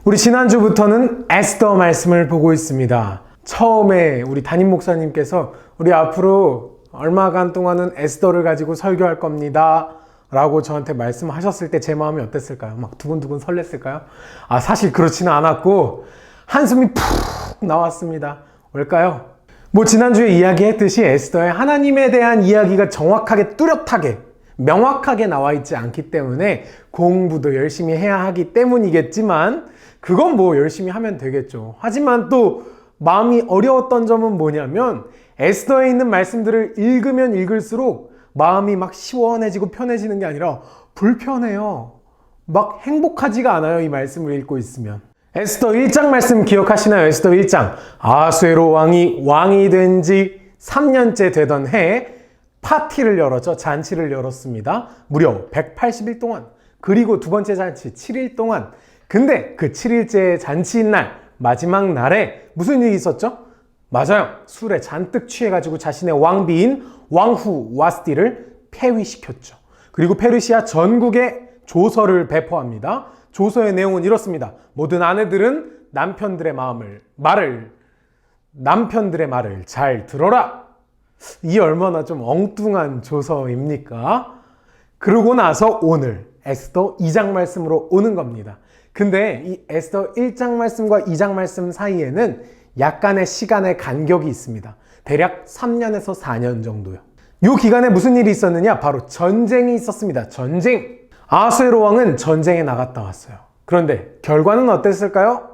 우리 지난주부터는 에스더 말씀을 보고 있습니다. 처음에 우리 담임 목사님께서 우리 앞으로 얼마간 동안은 에스더를 가지고 설교할 겁니다 라고 저한테 말씀하셨을 때 제 마음이 어땠을까요? 막 두근두근 설렜을까요? 사실 그렇지는 않았고 한숨이 푹 나왔습니다. 왜일까요? 지난주에 이야기했듯이 에스더의 하나님에 대한 이야기가 정확하게 뚜렷하게 명확하게 나와 있지 않기 때문에 공부도 열심히 해야 하기 때문이겠지만 그건 열심히 하면 되겠죠. 하지만 또 마음이 어려웠던 점은 뭐냐면 에스더에 있는 말씀들을 읽으면 읽을수록 마음이 막 시원해지고 편해지는 게 아니라 불편해요. 막 행복하지가 않아요. 이 말씀을 읽고 있으면. 에스더 1장 말씀 기억하시나요? 에스더 1장. 아수에로 왕이 된 지 3년째 되던 해에 파티를 열었죠. 잔치를 열었습니다. 무려 180일 동안. 그리고 두 번째 잔치 7일 동안. 근데 그 7일째 잔치인 날, 마지막 날에 무슨 일이 있었죠? 맞아요. 술에 잔뜩 취해가지고 자신의 왕비인 왕후 와스티를 폐위시켰죠. 그리고 페르시아 전국에 조서를 배포합니다. 조서의 내용은 이렇습니다. 모든 아내들은 남편들의 말을 잘 들어라. 이 얼마나 좀 엉뚱한 조서입니까? 그러고 나서 오늘 에스더 2장 말씀으로 오는 겁니다. 근데 이 에스더 1장 말씀과 2장 말씀 사이에는 약간의 시간의 간격이 있습니다. 대략 3년에서 4년 정도요. 이 기간에 무슨 일이 있었느냐? 바로 전쟁이 있었습니다. 전쟁! 아수에로 왕은 전쟁에 나갔다 왔어요. 그런데 결과는 어땠을까요?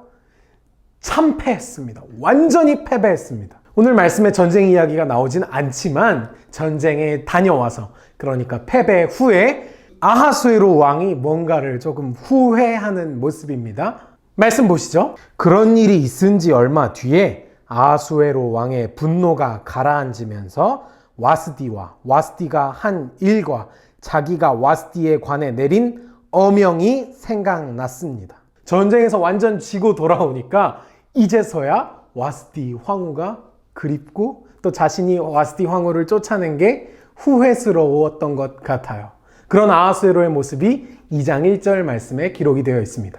참패했습니다. 완전히 패배했습니다. 오늘 말씀에 전쟁 이야기가 나오진 않지만 전쟁에 다녀와서, 그러니까 패배 후에 아하수에로 왕이 뭔가를 조금 후회하는 모습입니다. 말씀 보시죠. 그런 일이 있은 지 얼마 뒤에 아하수에로 왕의 분노가 가라앉으면서 와스티가 한 일과 자기가 와스티에 관해 내린 어명이 생각났습니다. 전쟁에서 완전 지고 돌아오니까 이제서야 와스티 황후가 그립고 또 자신이 와스티 황후를 쫓아낸 게 후회스러웠던 것 같아요. 그런 아하수에로의 모습이 2장 1절 말씀에 기록이 되어 있습니다.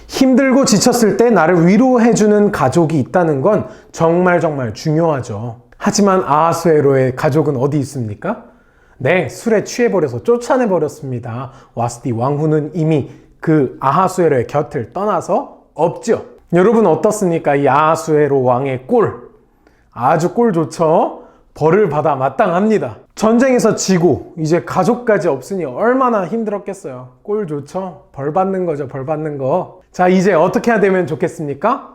힘들고 지쳤을 때 나를 위로해주는 가족이 있다는 건 정말 중요하죠. 하지만 아하수에로의 가족은 어디 있습니까? 네, 술에 취해버려서 쫓아내버렸습니다. 와스티 왕후는 이미 그 아하수에로의 곁을 떠나서 없죠. 여러분 어떻습니까? 이 아하수에로 왕의 꼴. 아주 꼴 좋죠? 벌을 받아 마땅합니다. 전쟁에서 지고 이제 가족까지 없으니 얼마나 힘들었겠어요. 꼴 좋죠? 벌 받는 거죠. 벌 받는 거. 자, 이제 어떻게 해야 되면 좋겠습니까?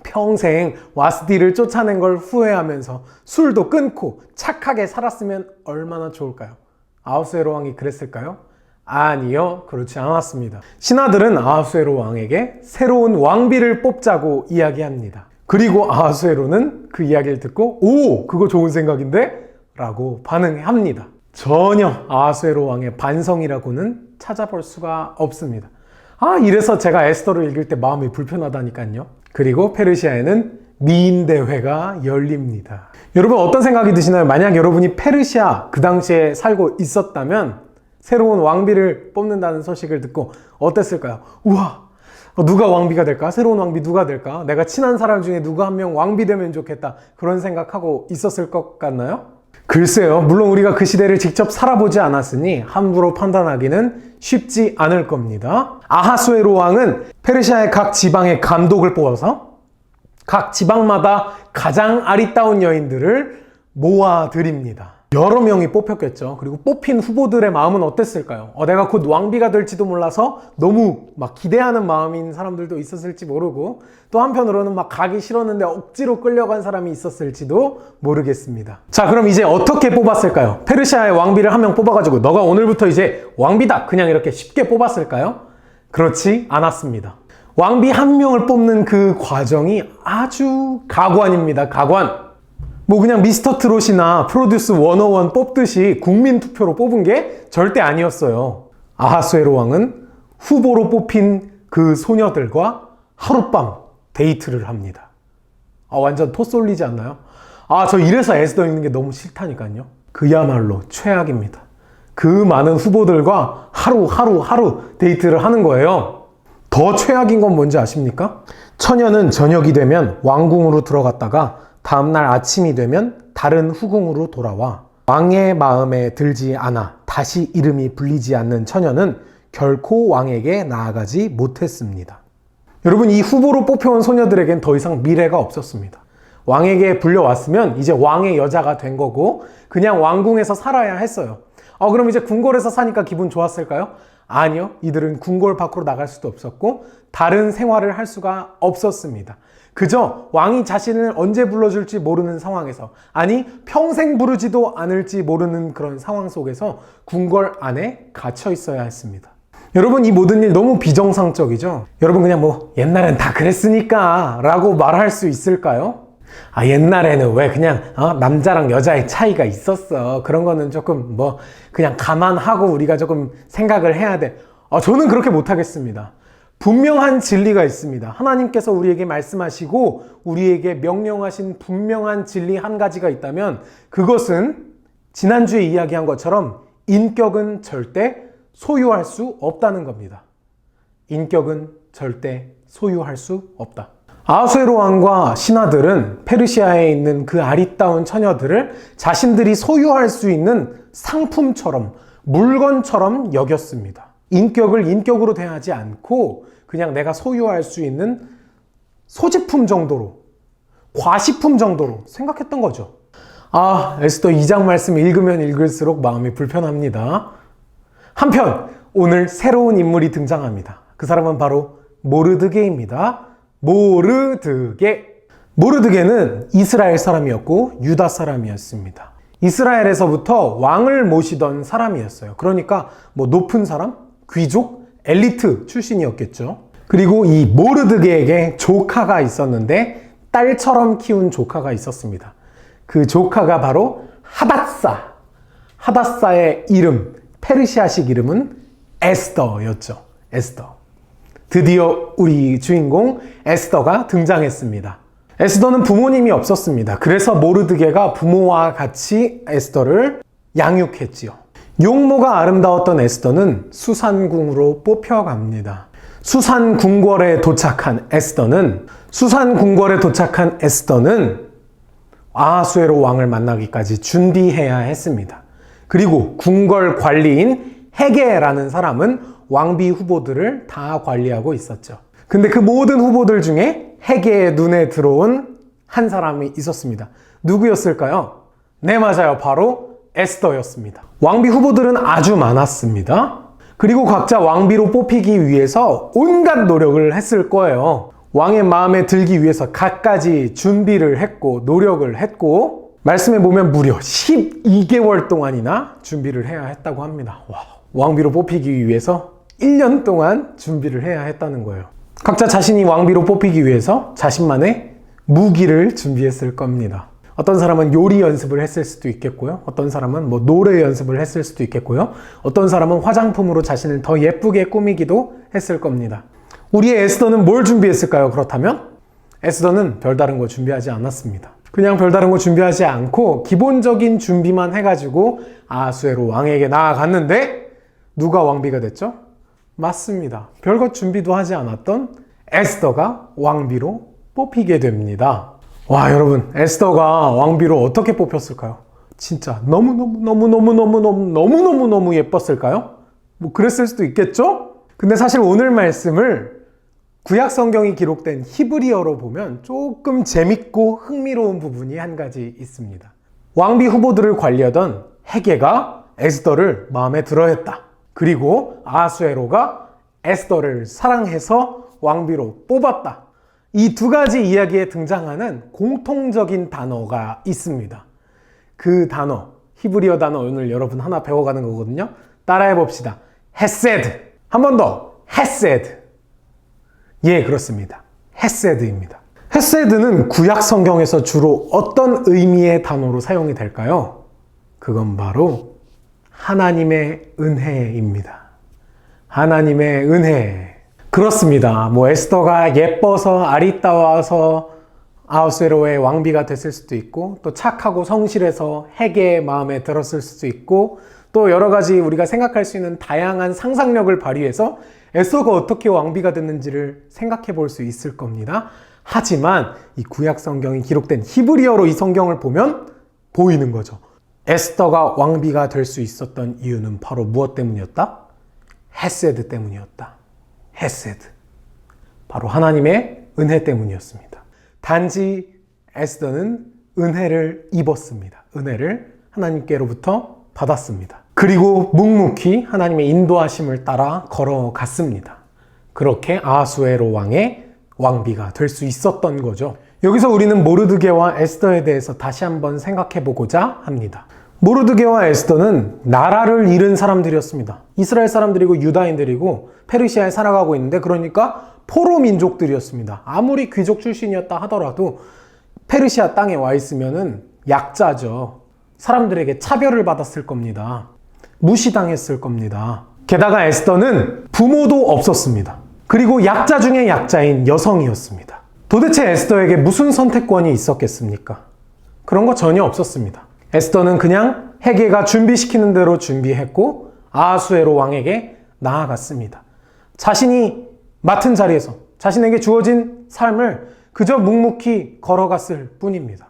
평생 와스티를 쫓아낸 걸 후회하면서 술도 끊고 착하게 살았으면 얼마나 좋을까요? 아하수에로 왕이 그랬을까요? 아니요, 그렇지 않았습니다. 신하들은 아하수에로 왕에게 새로운 왕비를 뽑자고 이야기합니다. 그리고 아하수에로는 그 이야기를 듣고 오, 그거 좋은 생각인데? 라고 반응합니다. 전혀 아하수에로 왕의 반성이라고는 찾아볼 수가 없습니다. 이래서 제가 에스더를 읽을 때 마음이 불편하다니까요. 그리고 페르시아에는 미인대회가 열립니다. 여러분 어떤 생각이 드시나요? 만약 여러분이 페르시아 그 당시에 살고 있었다면 새로운 왕비를 뽑는다는 소식을 듣고 어땠을까요? 우와, 누가 왕비가 될까? 새로운 왕비 누가 될까? 내가 친한 사람 중에 누가 한 명 왕비 되면 좋겠다. 그런 생각하고 있었을 것 같나요? 글쎄요. 물론 우리가 그 시대를 직접 살아보지 않았으니 함부로 판단하기는 쉽지 않을 겁니다. 아하수에로 왕은 페르시아의 각 지방의 감독을 뽑아서 각 지방마다 가장 아리따운 여인들을 모아드립니다. 여러 명이 뽑혔겠죠. 그리고 뽑힌 후보들의 마음은 어땠을까요? 내가 곧 왕비가 될지도 몰라서 너무 막 기대하는 마음인 사람들도 있었을지 모르고 또 한편으로는 막 가기 싫었는데 억지로 끌려간 사람이 있었을지도 모르겠습니다. 자, 그럼 이제 어떻게 뽑았을까요? 페르시아의 왕비를 한 명 뽑아가지고 너가 오늘부터 이제 왕비다! 그냥 이렇게 쉽게 뽑았을까요? 그렇지 않았습니다. 왕비 한 명을 뽑는 그 과정이 아주 가관입니다. 가관. 그냥 미스터 트롯이나 프로듀스 101 뽑듯이 국민 투표로 뽑은 게 절대 아니었어요. 아하수에로 왕은 후보로 뽑힌 그 소녀들과 하룻밤 데이트를 합니다. 완전 토 쏠리지 않나요? 저 이래서 에스더 읽는 게 너무 싫다니까요. 그야말로 최악입니다. 그 많은 후보들과 하루 데이트를 하는 거예요. 더 최악인 건 뭔지 아십니까? 처녀는 저녁이 되면 왕궁으로 들어갔다가 다음날 아침이 되면 다른 후궁으로 돌아와 왕의 마음에 들지 않아 다시 이름이 불리지 않는 처녀는 결코 왕에게 나아가지 못했습니다. 여러분, 이 후보로 뽑혀온 소녀들에겐 더 이상 미래가 없었습니다. 왕에게 불려왔으면 이제 왕의 여자가 된 거고 그냥 왕궁에서 살아야 했어요. 그럼 이제 궁궐에서 사니까 기분 좋았을까요? 아니요. 이들은 궁궐 밖으로 나갈 수도 없었고 다른 생활을 할 수가 없었습니다. 그저 왕이 자신을 언제 불러줄지 모르는 상황에서, 아니 평생 부르지도 않을지 모르는 그런 상황 속에서 궁궐 안에 갇혀 있어야 했습니다. 여러분, 이 모든 일 너무 비정상적이죠? 여러분, 그냥 뭐 옛날엔 다 그랬으니까 라고 말할 수 있을까요? 옛날에는 왜 그냥 남자랑 여자의 차이가 있었어. 그런 거는 조금 뭐 그냥 감안하고 우리가 조금 생각을 해야 돼. 저는 그렇게 못하겠습니다. 분명한 진리가 있습니다. 하나님께서 우리에게 말씀하시고 우리에게 명령하신 분명한 진리 한 가지가 있다면 그것은 지난주에 이야기한 것처럼 인격은 절대 소유할 수 없다는 겁니다. 인격은 절대 소유할 수 없다. 아하수에로 왕과 신하들은 페르시아에 있는 그 아리따운 처녀들을 자신들이 소유할 수 있는 상품처럼, 물건처럼 여겼습니다. 인격을 인격으로 대하지 않고 그냥 내가 소유할 수 있는 소지품 정도로, 과시품 정도로 생각했던 거죠. 에스더 2장 말씀 읽으면 읽을수록 마음이 불편합니다. 한편 오늘 새로운 인물이 등장합니다. 그 사람은 바로 모르드게입니다. 모르드게는 이스라엘 사람이었고 유다 사람이었습니다. 이스라엘에서부터 왕을 모시던 사람이었어요. 그러니까 뭐 높은 사람, 귀족, 엘리트 출신이었겠죠. 그리고 이 모르드게에게 조카가 있었는데 딸처럼 키운 조카가 있었습니다. 그 조카가 바로 하닷사. 하닷사의 이름, 페르시아식 이름은 에스더였죠. 에스더. 드디어 우리 주인공 에스더가 등장했습니다. 에스더는 부모님이 없었습니다. 그래서 모르드게가 부모와 같이 에스더를 양육했지요. 용모가 아름다웠던 에스더는 수산궁으로 뽑혀갑니다. 수산궁궐에 도착한 에스더는 아하수에로 왕을 만나기까지 준비해야 했습니다. 그리고 궁궐 관리인 헤게라는 사람은 왕비 후보들을 다 관리하고 있었죠. 근데 그 모든 후보들 중에 헤게의 눈에 들어온 한 사람이 있었습니다. 누구였을까요? 네, 맞아요. 바로 에스더였습니다. 왕비 후보들은 아주 많았습니다. 그리고 각자 왕비로 뽑히기 위해서 온갖 노력을 했을 거예요. 왕의 마음에 들기 위해서 갖가지 준비를 했고 노력을 했고 말씀해 보면 무려 12개월 동안이나 준비를 해야 했다고 합니다. 왕비로 뽑히기 위해서 1년 동안 준비를 해야 했다는 거예요. 각자 자신이 왕비로 뽑히기 위해서 자신만의 무기를 준비했을 겁니다. 어떤 사람은 요리 연습을 했을 수도 있겠고요. 어떤 사람은 뭐 노래 연습을 했을 수도 있겠고요. 어떤 사람은 화장품으로 자신을 더 예쁘게 꾸미기도 했을 겁니다. 우리의 에스더는 뭘 준비했을까요? 그렇다면 에스더는 별다른 거 준비하지 않았습니다. 그냥 별다른 거 준비하지 않고 기본적인 준비만 해가지고 아하수에로 왕에게 나아갔는데 누가 왕비가 됐죠? 맞습니다. 별것 준비도 하지 않았던 에스더가 왕비로 뽑히게 됩니다. 와, 여러분, 에스더가 왕비로 어떻게 뽑혔을까요? 진짜 너무너무 예뻤을까요? 뭐 그랬을 수도 있겠죠? 근데 사실 오늘 말씀을 구약 성경이 기록된 히브리어로 보면 조금 재밌고 흥미로운 부분이 한 가지 있습니다. 왕비 후보들을 관리하던 헤게가 에스더를 마음에 들어했다. 그리고 아하수에로가 에스더를 사랑해서 왕비로 뽑았다. 이 두 가지 이야기에 등장하는 공통적인 단어가 있습니다. 그 단어, 히브리어 단어 오늘 여러분 하나 배워가는 거거든요. 따라해 봅시다. 헤세드. 한 번 더. 헤세드. 예, 그렇습니다. 헤세드입니다. 헤세드는 구약 성경에서 주로 어떤 의미의 단어로 사용이 될까요? 그건 바로 하나님의 은혜입니다. 하나님의 은혜. 그렇습니다. 뭐 에스더가 예뻐서 아리따워서 아하수에로의 왕비가 됐을 수도 있고 또 착하고 성실해서 헤게의 마음에 들었을 수도 있고 또 여러 가지 우리가 생각할 수 있는 다양한 상상력을 발휘해서 에스더가 어떻게 왕비가 됐는지를 생각해 볼 수 있을 겁니다. 하지만 이 구약 성경이 기록된 히브리어로 이 성경을 보면 보이는 거죠. 에스더가 왕비가 될 수 있었던 이유는 바로 무엇 때문이었다? 헤세드 때문이었다. 헤세드. 바로 하나님의 은혜 때문이었습니다. 단지 에스더는 은혜를 입었습니다. 은혜를 하나님께로부터 받았습니다. 그리고 묵묵히 하나님의 인도하심을 따라 걸어갔습니다. 그렇게 아하수에로 왕의 왕비가 될 수 있었던 거죠. 여기서 우리는 모르드게와 에스더에 대해서 다시 한번 생각해 보고자 합니다. 모르드게와 에스더는 나라를 잃은 사람들이었습니다. 이스라엘 사람들이고 유다인들이고 페르시아에 살아가고 있는데, 그러니까 포로 민족들이었습니다. 아무리 귀족 출신이었다 하더라도 페르시아 땅에 와 있으면은 약자죠. 사람들에게 차별을 받았을 겁니다. 무시당했을 겁니다. 게다가 에스더는 부모도 없었습니다. 그리고 약자 중에 약자인 여성이었습니다. 도대체 에스더에게 무슨 선택권이 있었겠습니까? 그런 거 전혀 없었습니다. 에스더는 그냥 헤게가 준비시키는 대로 준비했고 아하수에로 왕에게 나아갔습니다. 자신이 맡은 자리에서 자신에게 주어진 삶을 그저 묵묵히 걸어갔을 뿐입니다.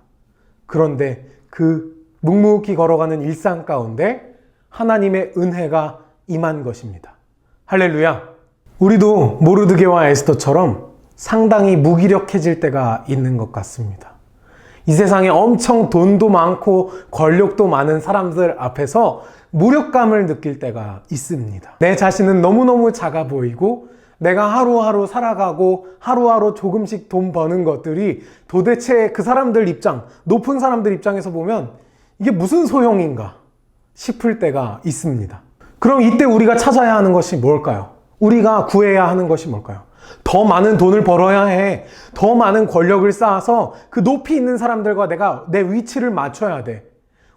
그런데 그 묵묵히 걸어가는 일상 가운데 하나님의 은혜가 임한 것입니다. 할렐루야! 우리도 모르드게와 에스더처럼 상당히 무기력해질 때가 있는 것 같습니다. 이 세상에 엄청 돈도 많고 권력도 많은 사람들 앞에서 무력감을 느낄 때가 있습니다. 내 자신은 너무너무 작아 보이고 내가 하루하루 살아가고 하루하루 조금씩 돈 버는 것들이 도대체 그 사람들 입장, 높은 사람들 입장에서 보면 이게 무슨 소용인가 싶을 때가 있습니다. 그럼 이때 우리가 찾아야 하는 것이 뭘까요? 우리가 구해야 하는 것이 뭘까요? 더 많은 돈을 벌어야 해. 더 많은 권력을 쌓아서 그 높이 있는 사람들과 내가 내 위치를 맞춰야 돼.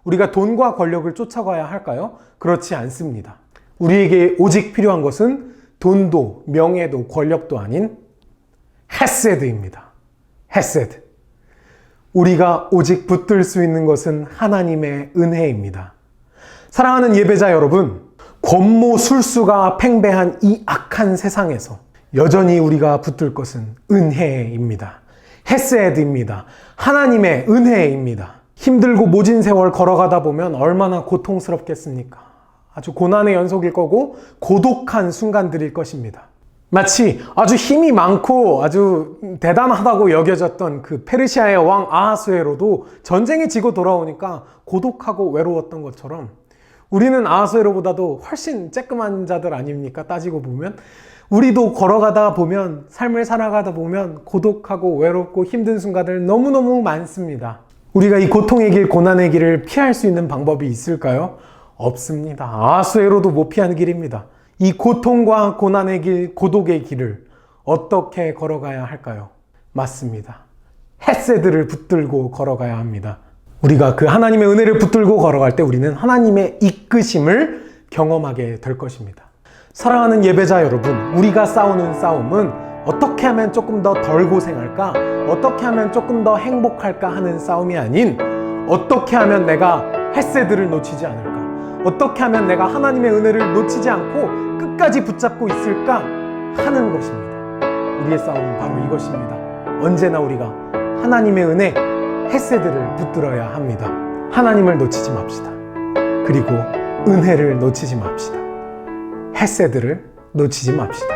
우리가 돈과 권력을 쫓아가야 할까요? 그렇지 않습니다. 우리에게 오직 필요한 것은 돈도 명예도 권력도 아닌 헤세드입니다. 헤세드. 우리가 오직 붙들 수 있는 것은 하나님의 은혜입니다. 사랑하는 예배자 여러분, 권모술수가 팽배한 이 악한 세상에서 여전히 우리가 붙들 것은 은혜입니다. 헤세드입니다. 하나님의 은혜입니다. 힘들고 모진 세월 걸어가다 보면 얼마나 고통스럽겠습니까? 아주 고난의 연속일 거고 고독한 순간들일 것입니다. 마치 아주 힘이 많고 아주 대단하다고 여겨졌던 그 페르시아의 왕 아하수에로도 전쟁에 지고 돌아오니까 고독하고 외로웠던 것처럼 우리는 아하수에로보다도 훨씬 쬐끔한 자들 아닙니까? 따지고 보면 우리도 걸어가다 보면, 삶을 살아가다 보면 고독하고 외롭고 힘든 순간들 너무너무 많습니다. 우리가 이 고통의 길, 고난의 길을 피할 수 있는 방법이 있을까요? 없습니다. 아하수에로도 못 피하는 길입니다. 이 고통과 고난의 길, 고독의 길을 어떻게 걸어가야 할까요? 맞습니다. 헤세드를 붙들고 걸어가야 합니다. 우리가 그 하나님의 은혜를 붙들고 걸어갈 때 우리는 하나님의 이끄심을 경험하게 될 것입니다. 사랑하는 예배자 여러분, 우리가 싸우는 싸움은 어떻게 하면 조금 더 덜 고생할까? 어떻게 하면 조금 더 행복할까 하는 싸움이 아닌 어떻게 하면 내가 헤세드를 놓치지 않을까? 어떻게 하면 내가 하나님의 은혜를 놓치지 않고 끝까지 붙잡고 있을까 하는 것입니다. 우리의 싸움은 바로 이것입니다. 언제나 우리가 하나님의 은혜, 헤세드를 붙들어야 합니다. 하나님을 놓치지 맙시다. 그리고 은혜를 놓치지 맙시다. 헤세드를 놓치지 맙시다.